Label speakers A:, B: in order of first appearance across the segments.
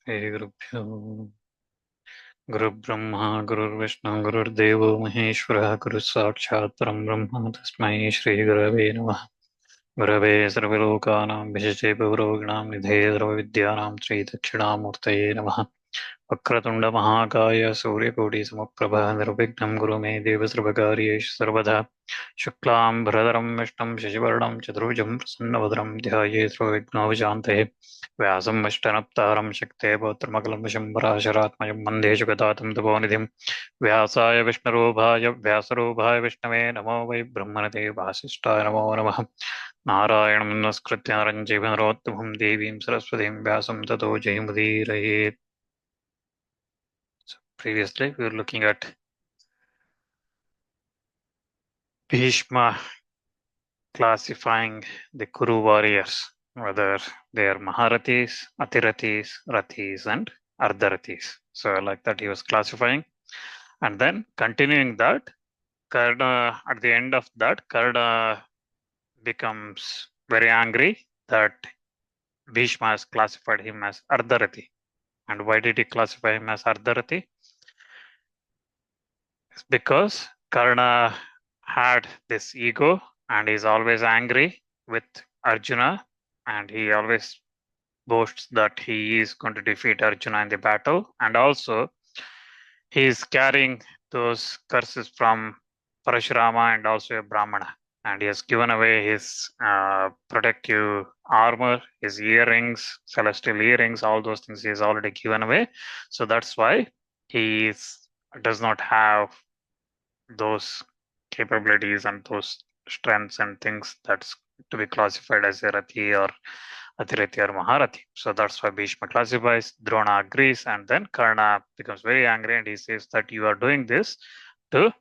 A: श्रीगुरुभ्यो गुरुर्ब्रह्मा गुरुर्विष्णु गुरुर्देवो महेश्वरः गुरुः साक्षात् परं ब्रह्म तस्मै श्रीगुरवे नमः। गुरवे सर्वलोकानां विशजे भवरोगिणां निधये सर्वविद्यानां श्रीदक्षिणामूर्तये नमः। वक्रतुण्डमहाकाय सूर्यकोटिसमप्रभः निर्विघ्नं कुरु मे देव सर्वकार्येषु सर्वदा। शुक्लां भरधरं विष्णुं शशिवर्णं चतुर्भुजं प्रसन्नवदनं ध्यायेत् सर्वविघ्नोपशान्तये। व्यासं वष्टनप्तारं शक्ते पौत्रमकलं पराशरात्मजं वन्दे जगदातं तपोनिधिं। व्यासाय विष्णुरूपाय व्यासरूपाय विष्णवे नमो वै ब्रह्मणते वासिष्ठाय नमो नमः। नारायणं नमस्कृत्य नरं चैव नरोत्तमं देवीं सरस्वतीं व्यासं ततो जयमुदीरयेत्. Previously, we were looking at Bhishma classifying the Kuru warriors, whether they are Maharathis, Atirathis, Rathis, and Ardharathis. So, like that, he was classifying. And then, continuing that, Karna, at the end of that, Karna becomes very angry that Bhishma has classified him as Ardharathi. And why did he classify him as Ardharathi? It's because Karna had this ego and is always angry with Arjuna, and he always boasts that he is going to defeat Arjuna in the battle, and also he is carrying those curses from Parashurama and also a Brahmana, and he has given away his protective armor, his earrings, celestial earrings, all those things he has already given away. So that's why he does not have those capabilities and those strengths and things that's to be classified as a Rathi or Athirathi or Maharathi. So that's why Bhishma classifies, Drona agrees, and then Karna becomes very angry and he says that you are doing this to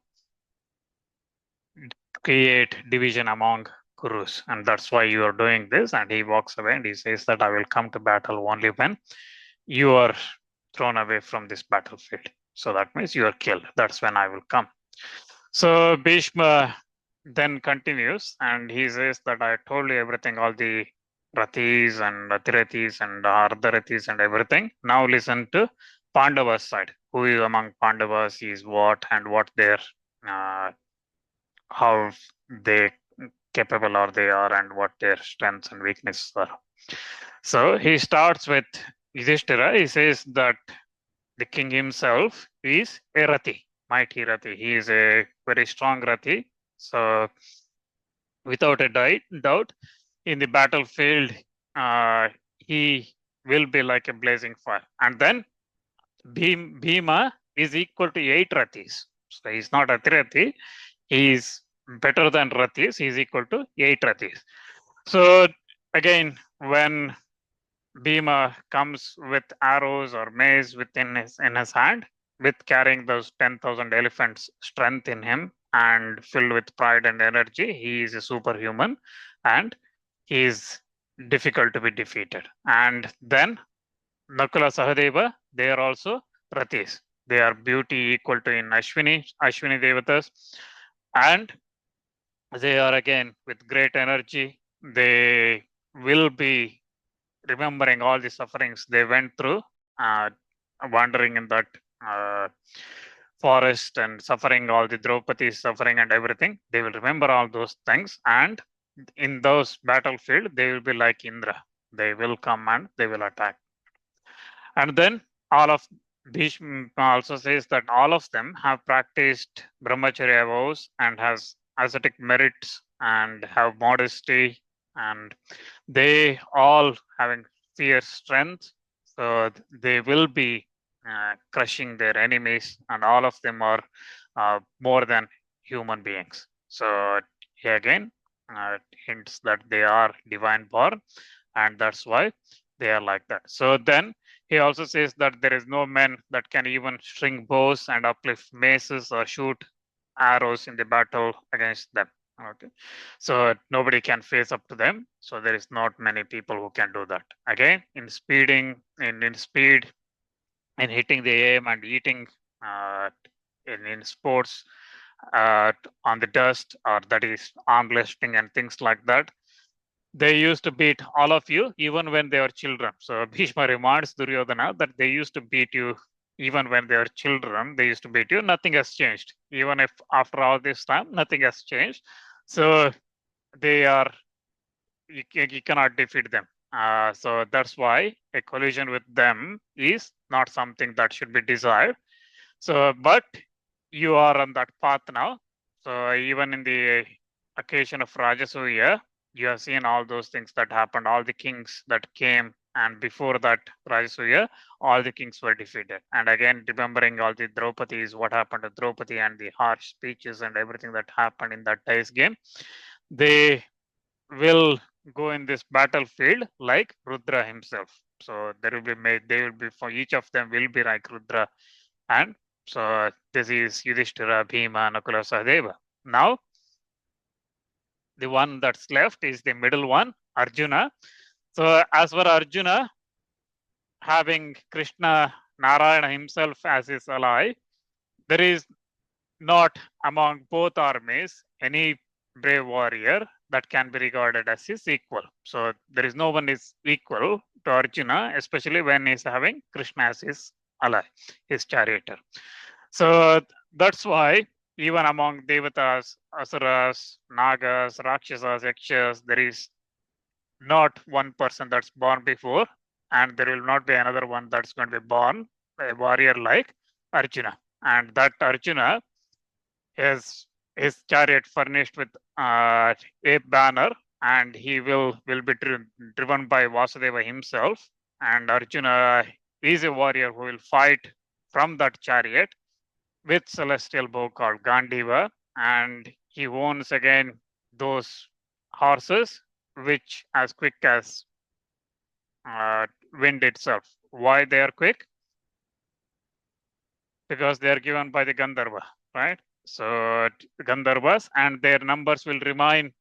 A: create division among Kurus, and that's why you are doing this. And he walks away and he says that I will come to battle only when you are thrown away from this battlefield. So that means you are killed. That's when I will come. So Bhishma then continues and he says that I told you everything, all the Rathis and Atirathis and Ardharathis and everything. Now listen to Pandavas side. Who is among Pandavas is what and what their how they capable are they are and what their strengths and weaknesses are. So he starts with Yudhishthira. He says that the king himself is a Rathi, mighty Rathi. He is a very strong Rathi. So without a doubt, in the battlefield, he will be like a blazing fire. And then Bhima is equal to 8 Rathis. So he's not a Rathi. He is better than Rathis. He is equal to 8 Rathis. So again, when Bhima comes with arrows or mace in his hand, with carrying those 10,000 elephants' strength in him and filled with pride and energy, he is a superhuman and he is difficult to be defeated. And then Nakula Sahadeva, they are also Rathis. They are beauty equal to in Ashwini Devatas, and they are again with great energy. They will be remembering all the sufferings they went through, wandering in that forest and suffering, all the Draupadi's suffering and everything. They will remember all those things, and in those battlefield, they will be like Indra. They will come and they will attack. And then all of Bhishma also says that all of them have practiced brahmacharya vows and has ascetic merits and have modesty, and they all having fierce strength. So they will be crushing their enemies, and all of them are more than human beings. So he again hints that they are divine born, and that's why they are like that. So then he also says that there is no man that can even string bows and uplift maces or shoot arrows in the battle against them. Okay, so nobody can face up to them. So there is not many people who can do that. Again, in speeding, in speed, in hitting the aim and eating in sports on the dust, or that is arm wrestling and things like that. they used to beat all of you even when they were children. So Bhishma reminds Duryodhana that they used to beat you even when they were children. They used to beat you. Nothing has changed. Even if after all this time, nothing has changed. So they are, you cannot defeat them. So that's why a collision with them is not something that should be desired. So, but you are on that path now. So even in the occasion of Rajasuya, you have seen all those things that happened, all the kings that came, and before that Rajasuya, all the kings were defeated. And again, remembering all the Draupadi's, what happened to Draupadi and the harsh speeches and everything that happened in that day's game, they will go in this battlefield like Rudra himself. So there will be made, they will be, for each of them will be like Rudra. And so this is Yudhishthira, Bhima, Nakula, Sahadeva. Now, the one that's left is the middle one, Arjuna. So as for Arjuna, having Krishna, Narayana himself as his ally, there is not among both armies any brave warrior that can be regarded as his equal. So there is no one is equal to Arjuna, especially when he's having Krishna as his ally, his charioteer. So that's why even among Devatas, Asuras, Nagas, Rakshasas, Yakshas, there is not one person that's born before, and there will not be another one that's going to be born, a warrior like Arjuna. And that Arjuna is his chariot furnished with a banner, and he will be driven by Vasudeva himself. And Arjuna is a warrior who will fight from that chariot with celestial bow called Gandiva, and he owns again those horses which as quick as wind itself. Why they are quick? Because they are given by the Gandharva, right? So Gandharvas, and their numbers will remain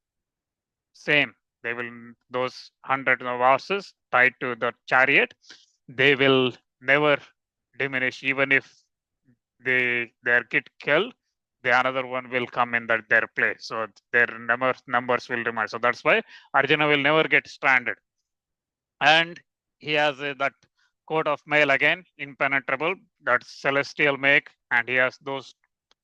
A: same. They will, those hundreds of horses tied to the chariot, they will never diminish. Even if they get killed, the another one will come in their place. So their numbers will remain. So that's why Arjuna will never get stranded. And he has that coat of mail again, impenetrable, that's celestial make, and he has those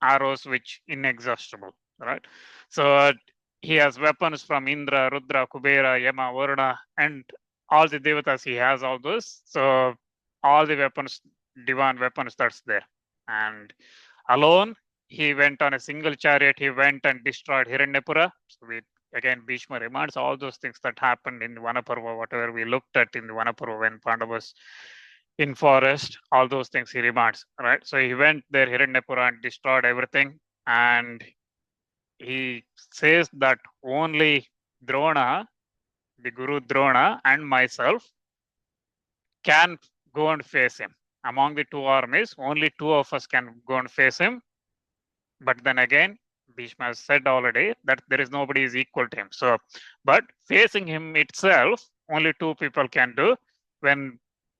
A: arrows which inexhaustible, right? So he has weapons from Indra, Rudra, Kubera, Yama, Varuna, and all the devatas. He has all those. So all the weapons, divine weapons, that's there. And alone, he went on a single chariot. He went and destroyed Hiranyapura. So we again, Bhishma reminds all those things that happened in Vanaparva, whatever we looked at in the Vanaparva when Pandavas in forest, all those things he reminds, right? So he went there, Hiranyapura, and destroyed everything. And he says that only Drona, the Guru Drona, and myself can go and face him. Among the two armies, only two of us can go and face him. But then again, Bhishma has said already that there is nobody is equal to him. So, but facing him itself, only two people can do when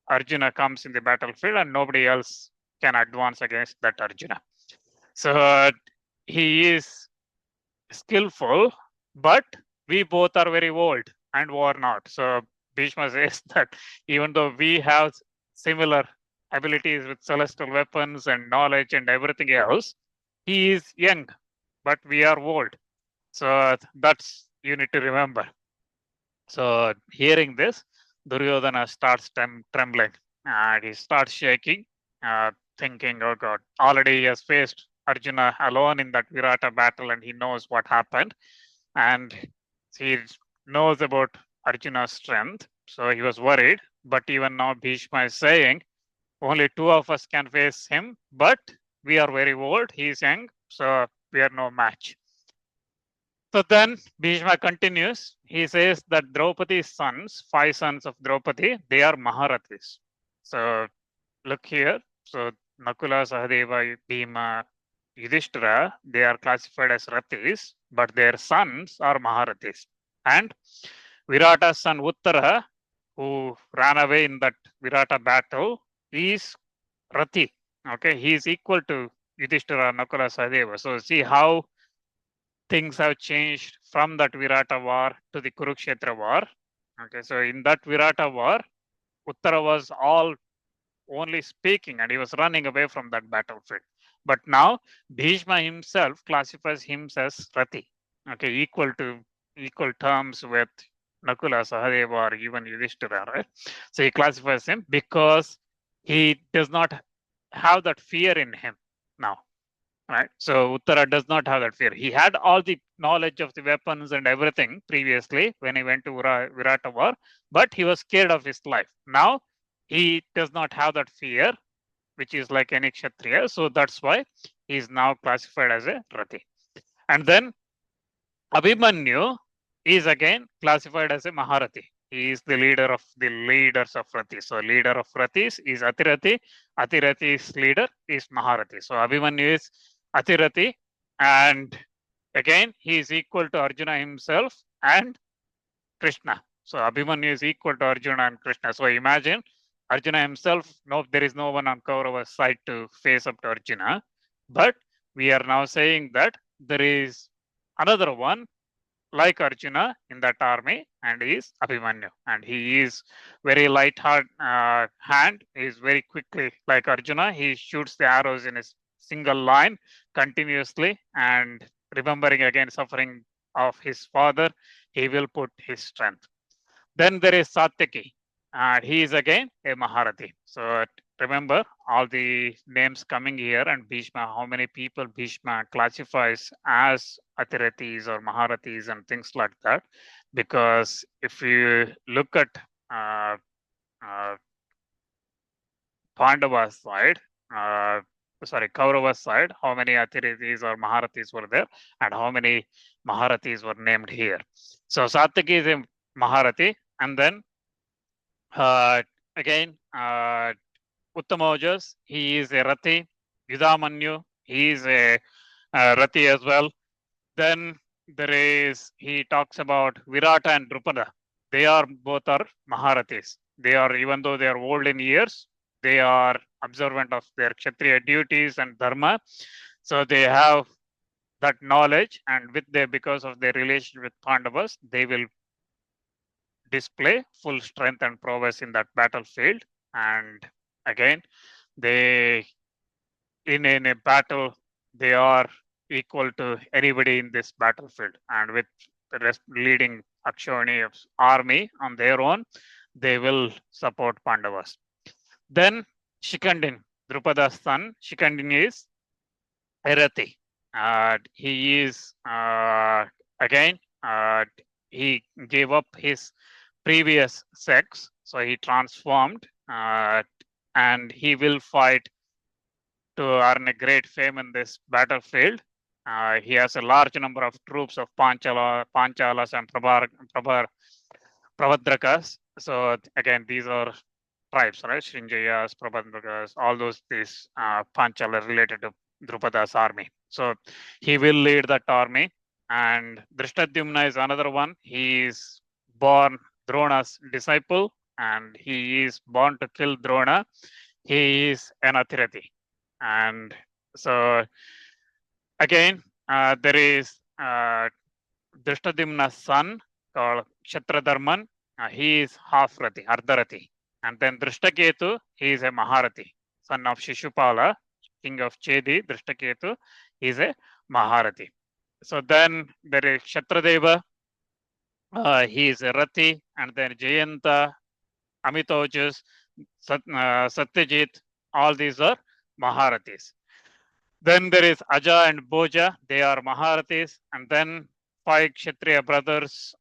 A: Arjuna comes in the battlefield, and nobody else can advance against that Arjuna. So he is skillful, but we both are very old and worn out. So Bhishma says that even though we have similar abilities with celestial weapons and knowledge and everything else, he is young, but we are old. So that's, you need to remember. So hearing this, Duryodhana starts trembling and he starts shaking, thinking, oh God, already he has faced Arjuna alone in that Virata battle and he knows what happened. And he knows about Arjuna's strength. So he was worried. But even now, Bhishma is saying, only two of us can face him, but we are very old, he is young, so we are no match. So then Bhishma continues. He says that Draupadi's sons, 5 sons of Draupadi, they are Maharathis. So look here. So Nakula, Sahadeva, Bhima, Yudhishthira, they are classified as Rathis, but their sons are Maharathis. And Virata's son Uttara, who ran away in that Virata battle, is Rathi. Okay, he is equal to Yudhishthira, Nakula, Sahadeva. So see how things have changed from that Virata war to the Kurukshetra war. Okay, so in that Virata war, Uttara was all only speaking and he was running away from that battlefield. But now Bhishma himself classifies him as Rati, okay, equal terms with Nakula, Sahadeva, or even Yudhishthira, right? So he classifies him because he does not have that fear in him now, right? So Uttara does not have that fear. He had all the knowledge of the weapons and everything previously when he went to Virata war, but he was scared of his life. Now he does not have that fear, which is like any Kshatriya. So that's why he is now classified as a Rati. And then Abhimanyu is again classified as a Maharati. He is the leader of the leaders of Ratis. So leader of Ratis is Atirati. Atirati's leader is Maharati. So Abhimanyu is Atirati, and again he is equal to Arjuna himself and Krishna. So Abhimanyu is equal to Arjuna and Krishna. So imagine Arjuna himself, no, there is no one on Kaurava's side to face up to Arjuna. But we are now saying that there is another one like Arjuna in that army, and he is Abhimanyu. And he is very light hand, he is very quickly like Arjuna. He shoots the arrows in a single line continuously, and remembering again suffering of his father, he will put his strength. Then there is Satyaki. He is again a Maharati. So remember all the names coming here, and Bhishma, how many people Bhishma classifies as Atiratis or Maharatis and things like that. Because if you look at Pandavas side, Kaurava's side, how many Atiratis or Maharatis were there, and how many Maharatis were named here. So Satyaki is a Maharati, and then again, Uttamaojas, he is a Rati. Yudhamanyu, he is a Rati as well. Then there is, he talks about Virata and Drupada. They are both are Maharatis. They are, even though they are old in years, they are observant of their Kshatriya duties and Dharma. So they have that knowledge, and with their, because of their relation with Pandavas, they will display full strength and prowess in that battlefield. And again, they in a battle, they are equal to anybody in this battlefield. And with the rest leading Akshoni's army on their own, they will support Pandavas. Then Shikandin, Drupada's son, Shikandin is Erati. He is again, he gave up his previous sex, so he transformed, and he will fight to earn a great fame in this battlefield. He has a large number of troops of Panchalas and Prabhadrakas. So again, these are tribes, right? Srinjayas, Prabhadrakas, all these Panchala related to Drupada's army. So he will lead that army. And Drishtadyumna is another one. He is born Drona's disciple, and he is born to kill Drona. He is an Atirati. And so again, there is Drishtadyumna's son called Kshatradharman. He is half Rati, Ardharati. And then Drishtaketu, he is a Maharati, son of Shishupala, king of Chedi. Drishtaketu, he is a Maharati. So then there is Kshatradeva, he is a Rati, and then Jayanta, Amitojas, Satyajit, all these are Maharatis. Then there is Aja and Boja, they are Maharatis, and then 5 Kshatriya brothers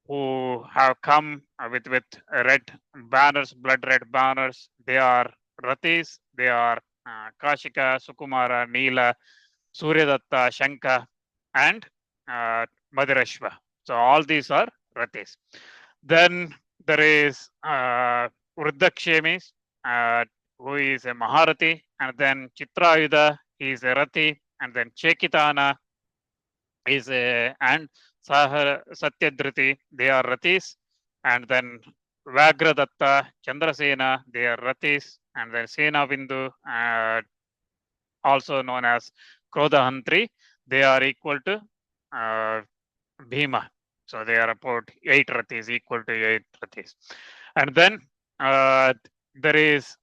A: who have come with red banners, blood red banners. They are Ratis, they are Kashika, Sukumara, Neela, Suryadatta, Shanka, and Madarashva. So all these are Ratis. Then there is Vruddhakshemis, who is a Maharati, and then Chitrayudha, he is a Rati, and then Chekitana is a, and Satyadriti, they are Ratis, and then Vagradatta, Chandrasena, they are Ratis, and then Sena Vindu, also known as Krodahantri, they are equal to Bhima. So they are about 8 ratis, equal to 8 ratis. And then there is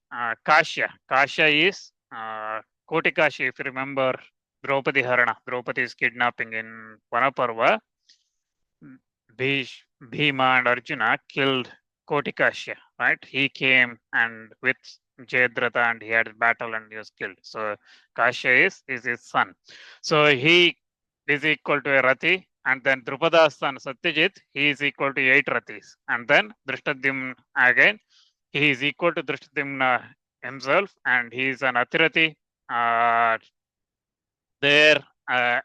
A: Kasha. Kasha is Koti Kashi, if you remember Draupadi Harana, Draupadi's kidnapping in Vanaparva. Bhima and Arjuna killed Kotikashya, right? He came and with Jayadratha and he had a battle and he was killed. So Kashya is his son. So he is equal to a Rati, and then Drupada's son Satyajit, he is equal to 8 Ratis. And then Drishtadyumna again, he is equal to Drishtadyumna himself, and he is an Atirati. There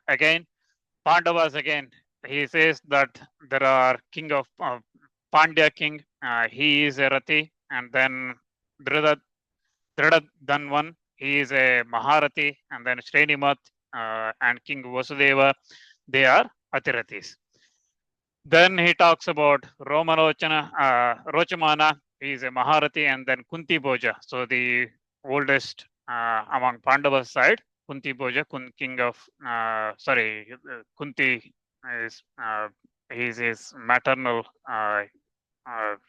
A: again, Pandavas again, he says that there are king of Pandya king, he is a Rati, and then Dhanvan, he is a Maharati, and then Shrinimat and King Vasudeva, they are Atiratis. Then he talks about Rochamana, he is a Maharati, and then Kunti Bhoja, so the oldest among Pandavas side, Kunti Bhoja, king of, Kunti is his maternal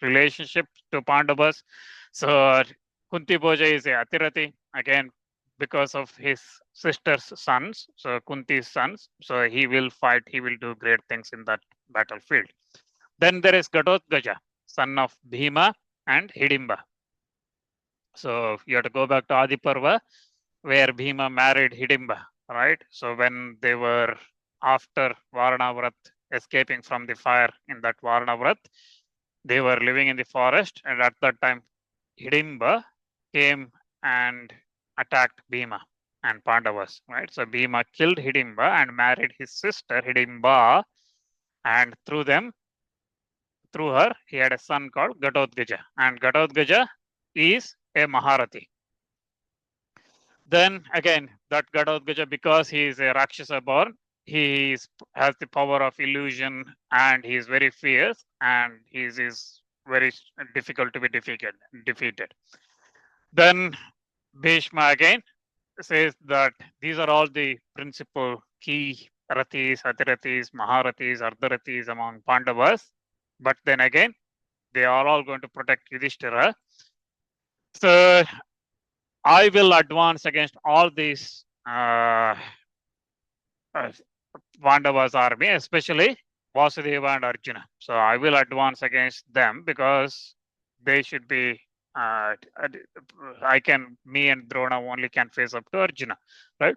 A: relationship to Pandavas. So Kunti Bhoja is a Atirati, again, because of his sister's sons, so Kunti's sons. So he will fight, he will do great things in that battlefield. Then there is Gatotkaja, son of Bhima and Hidimba. So you have to go back to Adi Parva, where Bhima married Hidimba, right? So when they were after Varanavrat, escaping from the fire in that Varanavrat, they were living in the forest, and at that time, Hidimba came and attacked Bhima and Pandavas, right? So Bhima killed Hidimba and married his sister Hidimba, and through her, he had a son called Gatotkaja, and Gatotkaja is a Maharati. Then again, that Gatotkaja, because he is a Rakshasa born, he has the power of illusion, and he is very fierce, and he is very difficult to be defeated. Then Bhishma again says that these are all the principal key Ratis, Atiratis, Maharatis, Ardharatis among Pandavas. But then again, they are all going to protect Yudhishthira. So I will advance against all these Pandavas' army, especially Vasudeva and Arjuna. So I will advance against them because they should be. Me and Drona only can face up to Arjuna, right?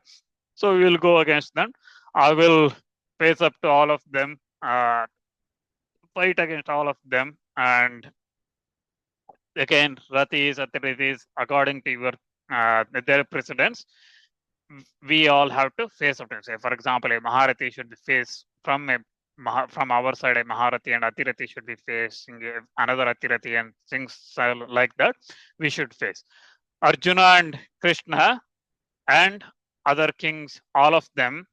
A: So we will go against them. I will face up to all of them, fight against all of them, and again, Ratis, Atiratis, according to your their precedents, we all have to face up to them. Say, for example, a Maharati should be faced from our side, a Maharati, and Atirati should be facing another Atirati, and things like that we should face. Arjuna and Krishna and other kings, all of them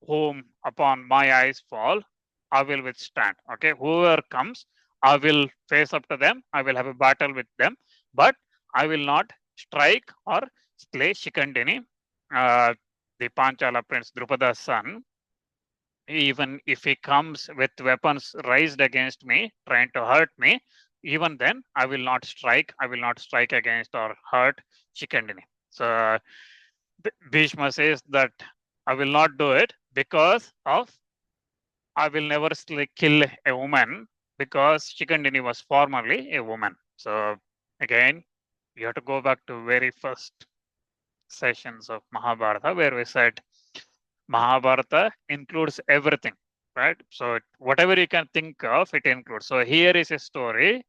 A: whom upon my eyes fall, I will withstand. Okay, whoever comes, I will face up to them. I will have a battle with them, but I will not strike or slay Shikandini, the Panchala prince Drupada's son. Even if he comes with weapons raised against me, trying to hurt me, even then I will not strike. I will not strike against or hurt Shikandini. So Bhishma says that I will not do it because of I will never kill a woman because Shikandini was formerly a woman. So again, you have to go back to very first sessions of Mahabharata where we said Mahabharata includes everything, right? So whatever you can think of, it includes. So here is a story.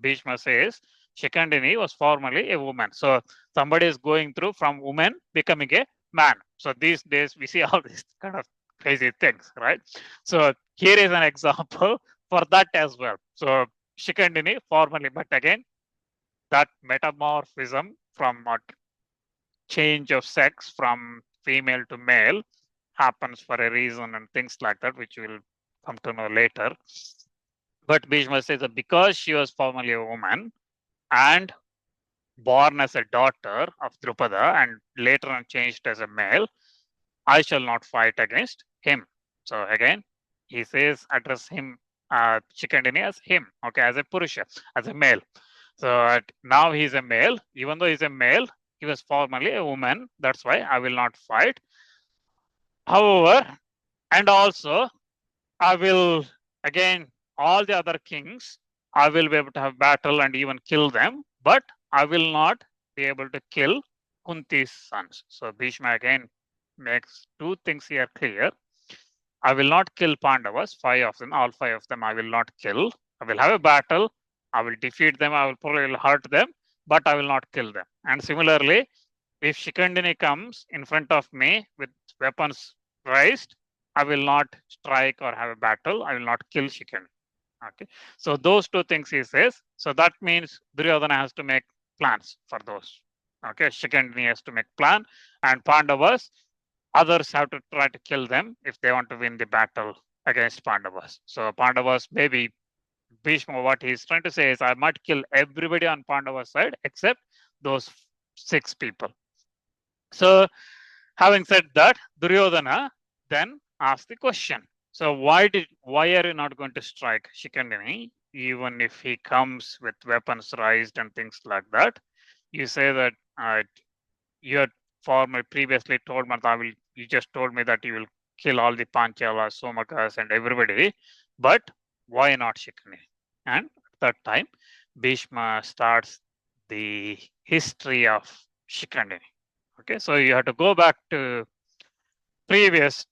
A: Bhishma says Shikandini was formerly a woman. So somebody is going through from woman becoming a man. So these days we see all these kind of crazy things, right? So here is an example for that as well. So Shikandini formerly, but again, that metamorphism from change of sex from female to male happens for a reason and things like that, which we'll come to know later. But Bhishma says that because she was formerly a woman and born as a daughter of Drupada and later on changed as a male, I shall not fight against him. So again, he says, address him, Shikandini as him, okay, as a Purusha, as a male. So now he's a male. Even though he's a male, he was formerly a woman. That's why I will not fight. However, and also I will, again, all the other kings, I will be able to have battle and even kill them, but I will not be able to kill Kunti's sons. So Bhishma again makes two things here clear. I will not kill Pandavas, five of them, all five of them I will not kill. I will have a battle, I will defeat them, I will probably hurt them, but I will not kill them. And similarly, if Shikandini comes in front of me with weapons raised, I will not strike or have a battle. I will not kill Shikandini. Okay. So those two things he says. So that means Duryodhana has to make plans for those. Okay. Shikandini has to make plan, and Pandavas, others have to try to kill them if they want to win the battle against Pandavas. So Pandavas, maybe Bhishma, what he's trying to say is, I might kill everybody on Pandava's side except those 6 people. So having said that, Duryodhana then asked the question. So why are you not going to strike Shikandini, even if he comes with weapons raised and things like that? You say that you had previously told me you just told me that you will kill all the Panchalas, Somakas, and everybody, but why not Shikandini? And at that time, Bhishma starts the history of Shikandini. Okay, so you have to go back to previous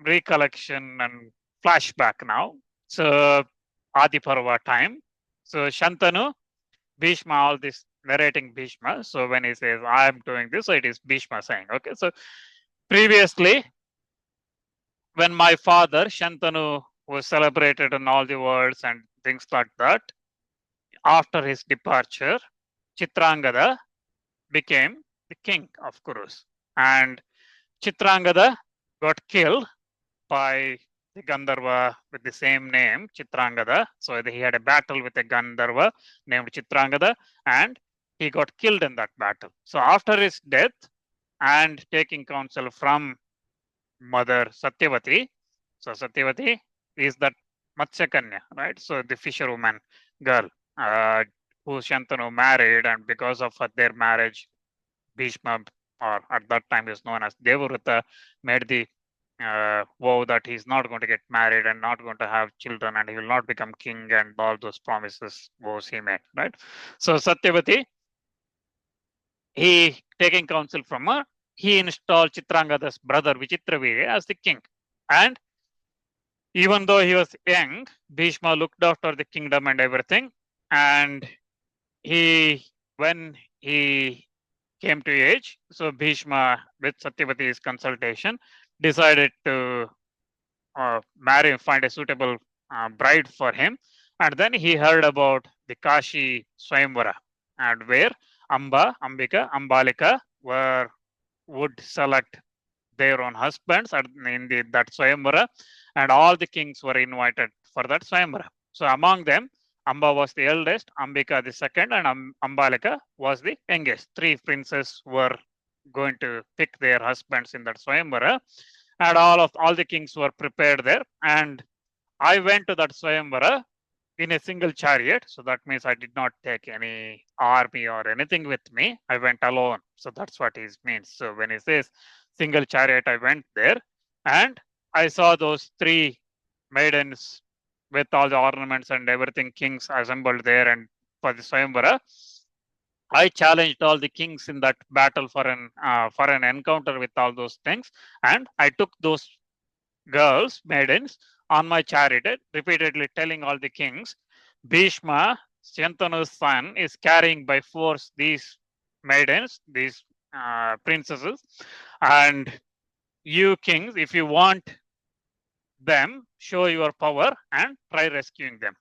A: recollection and flashback now. So Adi Parva time. So Shantanu, Bhishma, all this narrating Bhishma. So when he says, I am doing this, so it is Bhishma saying, okay. So previously, when my father, Shantanu, was celebrated in all the worlds and things like that, after his departure, Chitrangada became the king of Kurus. And Chitrangada got killed by the Gandharva with the same name, Chitrangada. So he had a battle with a Gandharva named Chitrangada, and he got killed in that battle. So after his death, and taking counsel from mother Satyavati, so Satyavati is that Matsyakanya, right? So the fisherwoman girl who Shantanu married, and because of their marriage, Bhishma, or at that time is known as Devavrata, made the vow that he's not going to get married and not going to have children, and he will not become king, and all those promises, vows he made, right? So Satyavati, he taking counsel from her, he installed Chitrangada's brother Vichitravirya as the king. And even though he was young, Bhishma looked after the kingdom and everything. And when he came to age, so Bhishma, with Satyavati's consultation, decided to find a suitable bride for him. And then he heard about the Kashi swayamvara, and where Ambika, Ambalika would select their own husbands in that swayamvara, and all the kings were invited for that swayamvara. So among them, Amba was the eldest, Ambika the second, and Ambalika was the youngest. 3 princes were going to pick their husbands in that swayamvara, and all the kings were prepared there. And I went to that swayamvara in a single chariot. So that means I did not take any army or anything with me. I went alone. So that's what it means. So when he says single chariot, I went there and I saw those 3 maidens with all the ornaments and everything, kings assembled there and for the swayamvara. I challenged all the kings in that battle for an encounter with all those things, and I took those girls, maidens, on my chariot, repeatedly telling all the kings, Bhishma, Shantanu's son, is carrying by force these maidens, these princesses, and you kings, if you want them, show your power and try rescuing them.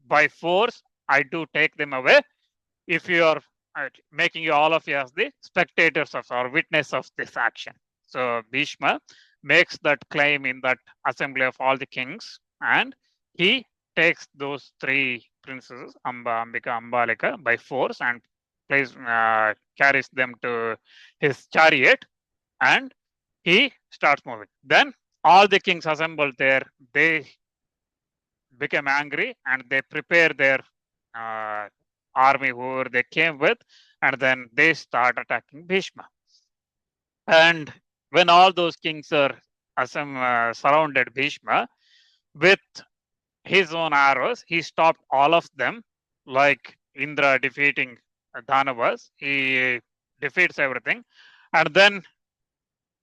A: By force, I do take them away. If you are making you all of you as the spectators of or witness of this action. So Bhishma makes that claim in that assembly of all the kings, and he takes those 3 princesses, Amba, Ambika, Ambalika, by force and carries them to his chariot, and he starts moving. Then all the kings assembled there. They became angry and they prepare their uh, army, whoever they came with, and then they start attacking Bhishma. And when all those kings are surrounded Bhishma with his own arrows, he stopped all of them, like Indra defeating Dhanavas. He defeats everything, and then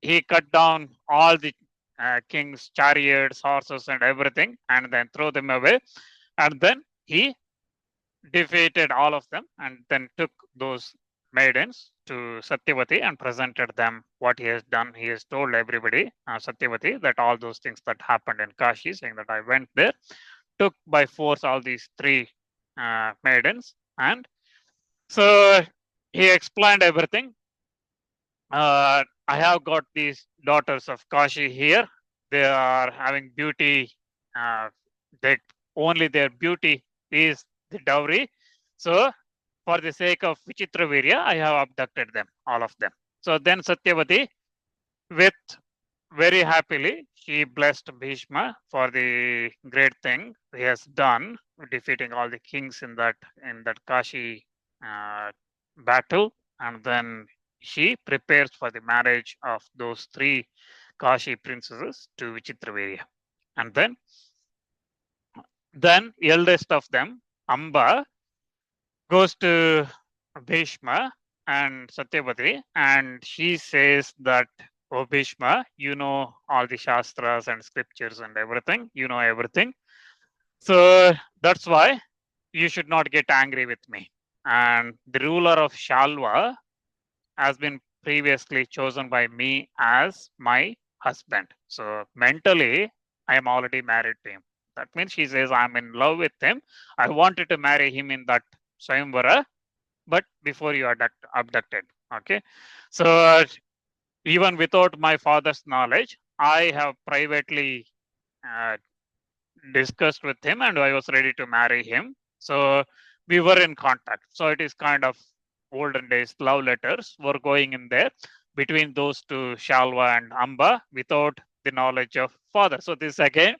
A: he cut down all the king's chariots, horses, and everything, and then throw them away. And then he defeated all of them, and then took those maidens to Satyavati and presented them what he has done. He has told everybody, Satyavati, that all those things that happened in Kashi, saying that I went there, took by force all these three maidens, and so he explained everything. I have got these daughters of Kashi here. They are having beauty. They only their beauty is the dowry. So, for the sake of Vichitravirya, I have abducted them, all of them. So then Satyavati, with very happily, she blessed Bhishma for the great thing he has done, defeating all the kings in that Kashi battle, and then she prepares for the marriage of those three Kashi princesses to Vichitravirya. And then eldest of them, Amba, goes to Bhishma and Satyavati, and she says that, oh Bhishma, you know all the Shastras and scriptures and everything, you know everything. So that's why you should not get angry with me. And the ruler of Shalva has been previously chosen by me as my husband. So mentally, I am already married to him. That means she says, I'm in love with him. I wanted to marry him in that swayamvara, but before you are abducted. Okay. So even without my father's knowledge, I have privately uh, discussed with him and I was ready to marry him. So we were in contact. So it is kind of olden days love letters were going in there between those two, Shalva and Amba, without the knowledge of father. So this again,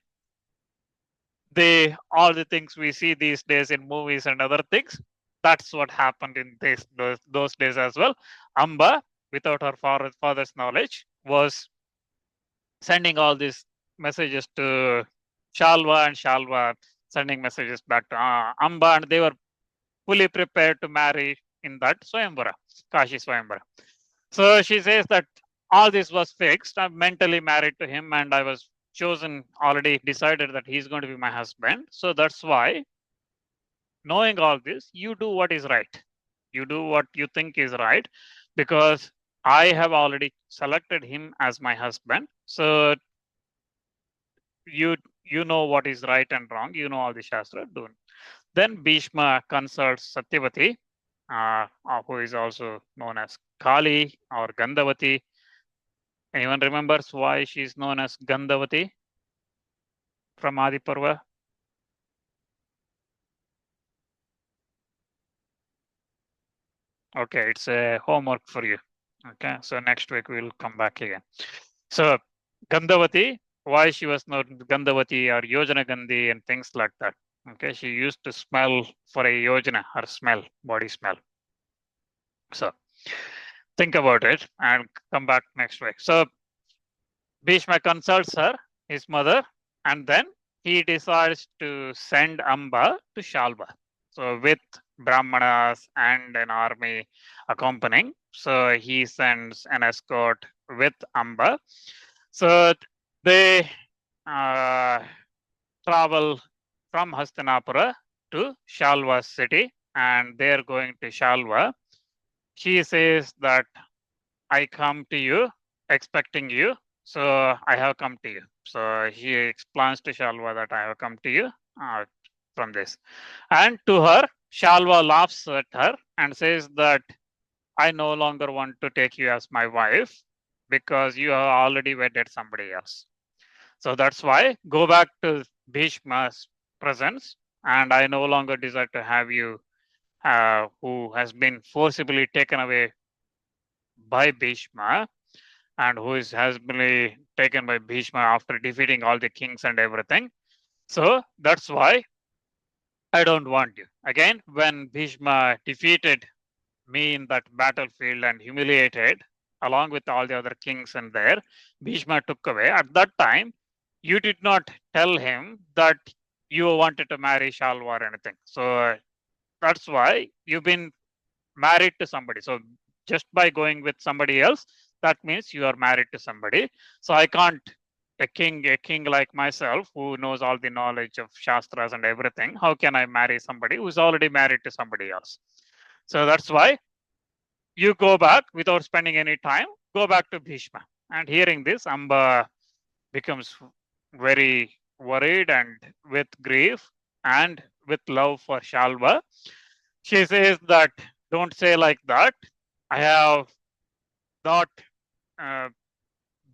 A: all the things we see these days in movies and other things, that's what happened in those days as well. Amba, without her father's knowledge, was sending all these messages to Shalva, and Shalva sending messages back to Amba, and they were fully prepared to marry in that Swayamvara, Kashi Swayamvara. So she says that all this was fixed. I'm mentally married to him, and I was chosen, already decided that he's going to be my husband. So that's why, knowing all this, you do what is right. You do what you think is right, because I have already selected him as my husband. So you know what is right and wrong. You know all the Shastra. Do. Then Bhishma consults Satyavati, who is also known as Kali or Gandhavati. Anyone remembers why she is known as Gandhavati from Adi Parva? Okay, it's a homework for you. Okay, so next week we'll come back again. So Gandhavati, why she was known Gandhavati or Yojana Gandhi and things like that. Okay, she used to smell for a Yojana, her smell, body smell. So think about it and come back next week. So Bhishma consults her, his mother, and then he decides to send Amba to Shalva. So with Brahmanas and an army accompanying, so he sends an escort with Amba. So they travel from Hastinapura to Shalva city, and they're going to Shalva. She says that I come to you expecting you, so I have come to you. So he explains to Shalva that I have come to you from this. And to her, Shalva laughs at her and says that I no longer want to take you as my wife because you have already wedded somebody else. So that's why go back to Bhishma's presence and I no longer desire to have you, who has been forcibly taken away by Bhishma, and who has been taken by Bhishma after defeating all the kings and everything. So that's why I don't want you. Again, when Bhishma defeated me in that battlefield and humiliated along with all the other kings and there, Bhishma took away. At that time, you did not tell him that you wanted to marry Shalva or anything. So that's why you've been married to somebody. So just by going with somebody else, that means you are married to somebody. So I can't, a king like myself who knows all the knowledge of shastras and everything, how can I marry somebody who's already married to somebody else? So that's why you go back without spending any time, go back to Bhishma. And hearing this, Amba becomes very worried and with grief and with love for Shalva. She says that, don't say like that. I have not uh,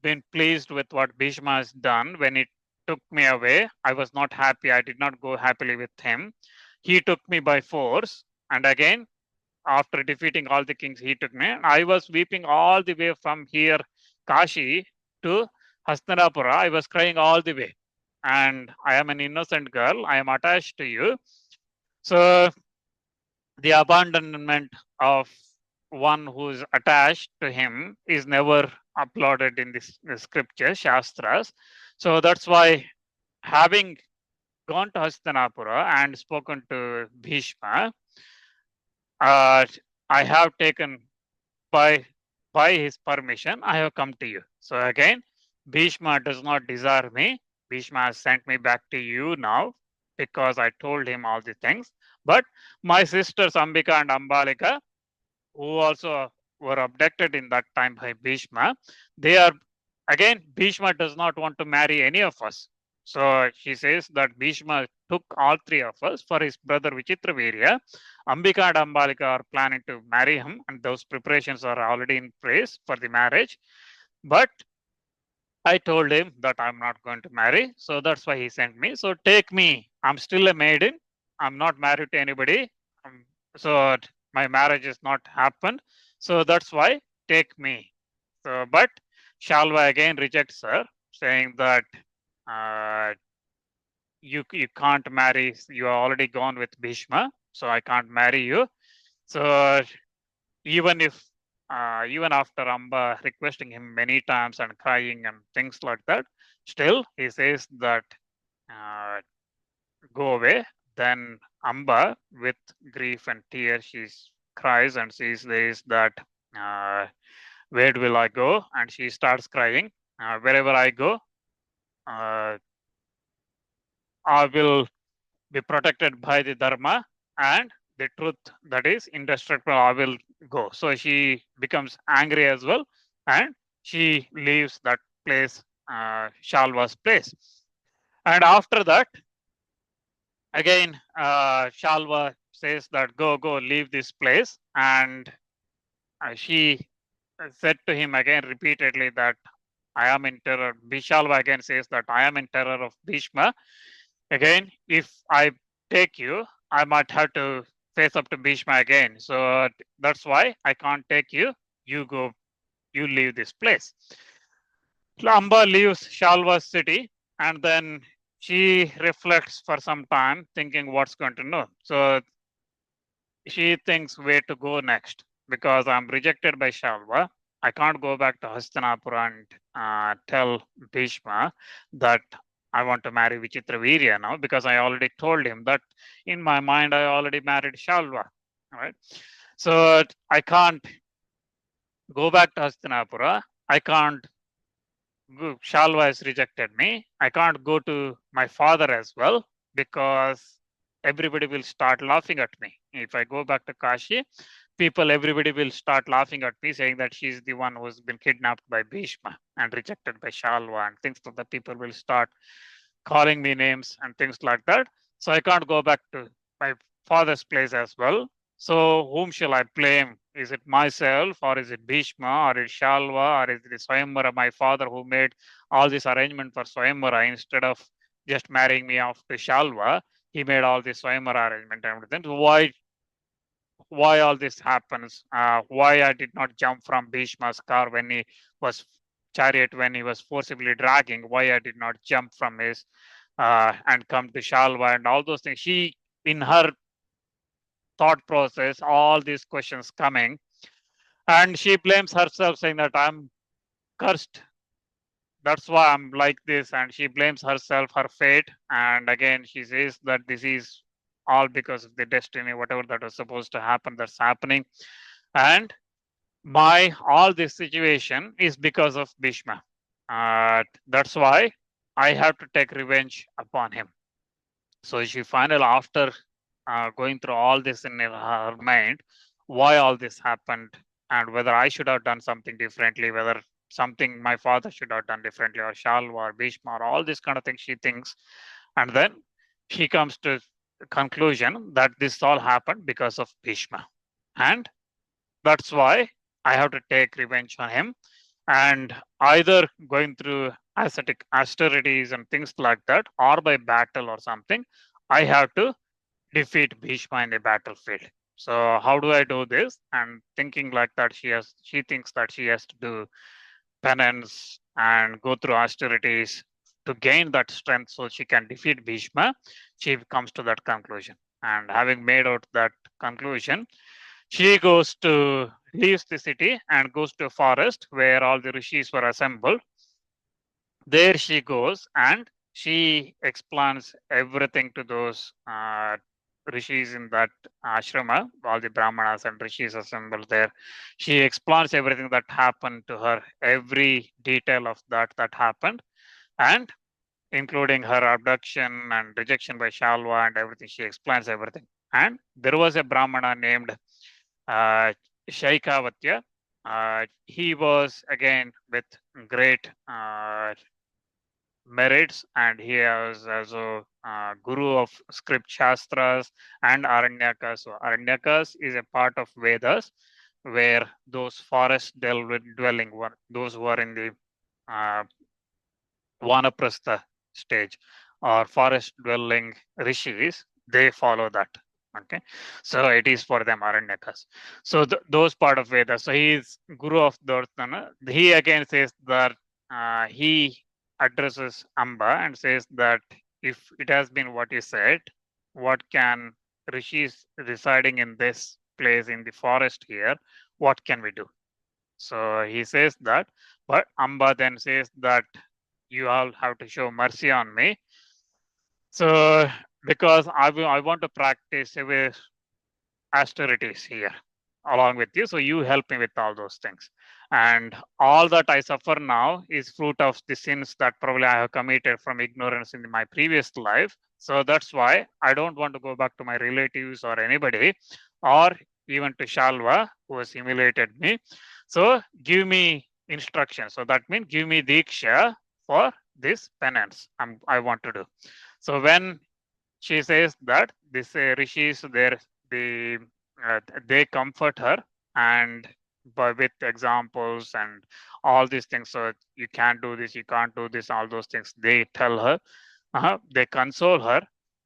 A: been pleased with what Bhishma has done when he took me away. I was not happy. I did not go happily with him. He took me by force. And again, after defeating all the kings, he took me. I was weeping all the way from here, Kashi, to Hastinapura. I was crying all the way. And I am an innocent girl. I am attached to you. So the abandonment of one who is attached to him is never applauded in the scripture, Shastras. So that's why, having gone to Hastinapura and spoken to Bhishma, I have taken by his permission, I have come to you. So again, Bhishma does not desire me. Bhishma has sent me back to you now because I told him all the things. But my sisters Ambika and Ambalika, who also were abducted in that time by Bhishma, they are, again, Bhishma does not want to marry any of us. So she says that Bhishma took all three of us for his brother Vichitravirya. Ambika and Ambalika are planning to marry him, and those preparations are already in place for the marriage. But I told him that I'm not going to marry. So that's why he sent me. So take me. I'm still a maiden. I'm not married to anybody. So my marriage has not happened. So that's why take me. So, but Shalva again rejects her, saying that uh, you can't marry. You are already gone with Bhishma, so I can't marry you. So even if even after Amba requesting him many times and crying and things like that, still he says that uh, go away. Then Amba, with grief and tears, she cries and she says that uh, where will I go? And she starts crying. Wherever I go, I will be protected by the dharma and the truth that is indestructible. I will go. So she becomes angry as well, and she leaves that place, Shalva's place. And after that, again, Shalva says that go, leave this place. And she said to him again repeatedly that I am in terror. Bishalva again says that I am in terror of Bhishma. Again, if I take you, I might have to face up to Bhishma again. So that's why I can't take you. You go, you leave this place. Amba leaves Shalva's city, and then she reflects for some time, thinking what's going to know. So she thinks where to go next, because I'm rejected by Shalva. I can't go back to Hastinapura and tell Bhishma that I want to marry Vichitravirya now, because I already told him that in my mind I already married Shalva. Right? So I can't go back to Hastinapura. I can't go. Shalva has rejected me. I can't go to my father as well, because everybody will start laughing at me. If I go back to Kashi, everybody will start laughing at me, saying that she's the one who's been kidnapped by Bhishma and rejected by Shalva, and things like that. People will start calling me names and things like that. So I can't go back to my father's place as well. So whom shall I blame? Is it myself, or is it Bhishma, or is it Shalva, or is it Swayamvara, my father, who made all this arrangement for Swayamvara instead of just marrying me off to Shalva? he made all this swayamvara arrangement and everything. Why all this happens? Why I did not jump from Bhishma's car when he was chariot when he was forcibly dragging? Why I did not jump from his and come to Shalva and all those things? She, in her thought process, all these questions coming, and she blames herself, saying that I'm cursed. That's why I'm like this, and she blames herself, her fate, and again she says that this is all because of the destiny, whatever that was supposed to happen, that's happening, and my all this situation is because of Bhishma. That's why I have to take revenge upon him. So she finally, after going through all this in her mind, why all this happened, and whether I should have done something differently, whether something my father should have done differently, or Shalva or Bhishma, or all this kind of thing she thinks, and then she comes to the conclusion that this all happened because of Bhishma, and that's why I have to take revenge on him, and either going through ascetic austerities and things like that, or by battle or something, I have to defeat Bhishma in the battlefield. So how do I do this? And thinking like that, she thinks that she has to do penance and go through austerities to gain that strength so she can defeat Bhishma. She comes to that conclusion. And having made out that conclusion, she goes to leaves the city and goes to a forest where all the rishis were assembled. There she goes and she explains everything to those rishis in that ashrama, all the brahmanas and rishis assembled there. She explains everything that happened to her, every detail of that happened, and including her abduction and rejection by Shalva and everything. She explains everything. And there was a brahmana named uh, Shaikavatya. He was again with great merits, and he was also guru of script shastras and aranyakas. So aranyakas is a part of Vedas, where those forest dwelling were those who are in the uh, vanaprastha stage or forest dwelling rishis. They follow that. Okay, so it is for them aranyakas. So those part of Vedas. So he is guru of Dhartana. He again says that he addresses Amba and says that if it has been what you said, what can rishis residing in this place in the forest here, what can we do? So he says that, but Amba then says that you all have to show mercy on me. So because I want to practice with austerities here along with you. So you help me with all those things. And all that I suffer now is fruit of the sins that probably I have committed from ignorance in my previous life. So that's why I don't want to go back to my relatives or anybody, or even to Shalva, who has humiliated me. So give me instruction. So that means give me diksha for this penance I want to do. So when she says that this rishis there, the they comfort her, and with examples and all these things, so you can't do this, you can't do this, all those things they tell her, they console her,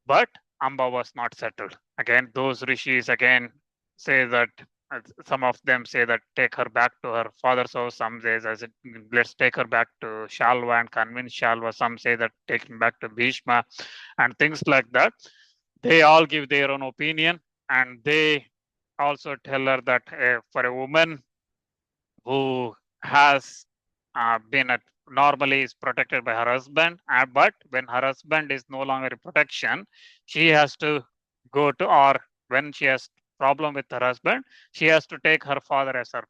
A: but Amba was not settled. Again, those rishis again say that some of them say that take her back to her father's house. Some says as let's take her back to Shalva and convince Shalva. Some say that take him back to Bhishma and things like that. They all give their own opinion, and they also tell her that for a woman who has been at normally is protected by her husband, but when her husband is no longer in protection, she has to go to, or when she has problem with her husband, she has to take her father as her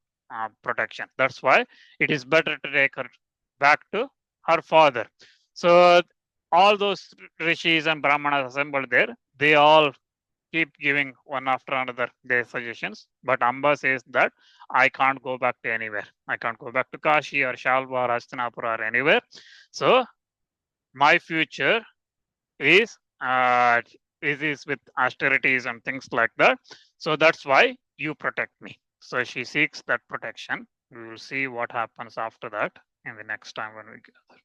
A: protection. That's why it is better to take her back to her father. So all those rishis and brahmanas assembled there, they all keep giving one after another their suggestions. But Amba says that I can't go back to anywhere. I can't go back to Kashi or Shalva or Hastinapur or anywhere. So my future is is with austerities and things like that. So that's why you protect me. So she seeks that protection. We will see what happens after that in the next time when we gather.